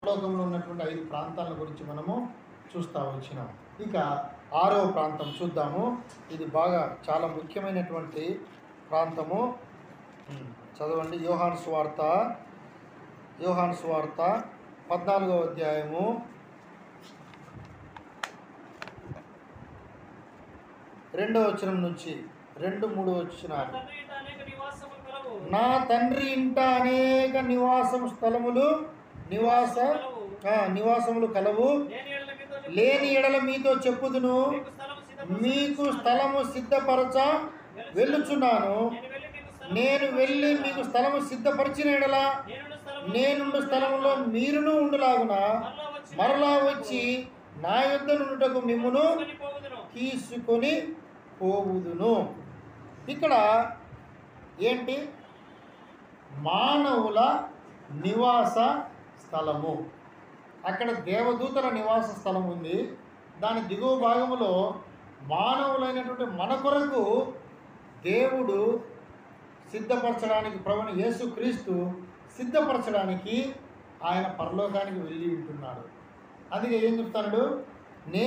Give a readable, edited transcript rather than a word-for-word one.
లోకంలో ఉన్నటువంటి 5 ప్రాంతాల గురించి మనము చూస్తూ వచ్చినాం. ఇక 6వ ప్రాంతం చూద్దాము. ఇది బాగా చాలా ముఖ్యమైనటువంటి ప్రాంతము. చదవండి. యోహాను సువార్త 14వ అధ్యాయము 2వ వచనం నుంచి 2-3 వచనాలు. నా తండ్రి ఇంట అనేక నివాసములు కలవు. లేని ఎడల మీతో చెప్పుదును, మీకు స్థలము సిద్ధపరచ వెళ్ళుచున్నాను. నేను వెళ్ళి మీకు స్థలము సిద్ధపరిచిన ఎడల నేనుండు స్థలములో మీరును ఉండులాగున మరలా వచ్చి నా యొద్ద నుండుటకు మిమ్మును తీసుకొని పోవుదును. ఇక్కడ ఏంటి? మానవుల నివాస స్థలము. అక్కడ దేవదూతల నివాస స్థలం ఉంది. దాని దిగువ భాగంలో మానవులైనటువంటి మన కొరకు దేవుడు సిద్ధపరచడానికి, ప్రభువైన యేసుక్రీస్తు సిద్ధపరచడానికి ఆయన పరలోకానికి వెళ్ళి ఉంటున్నాడు. అందుకే ఏం చెప్తాడు?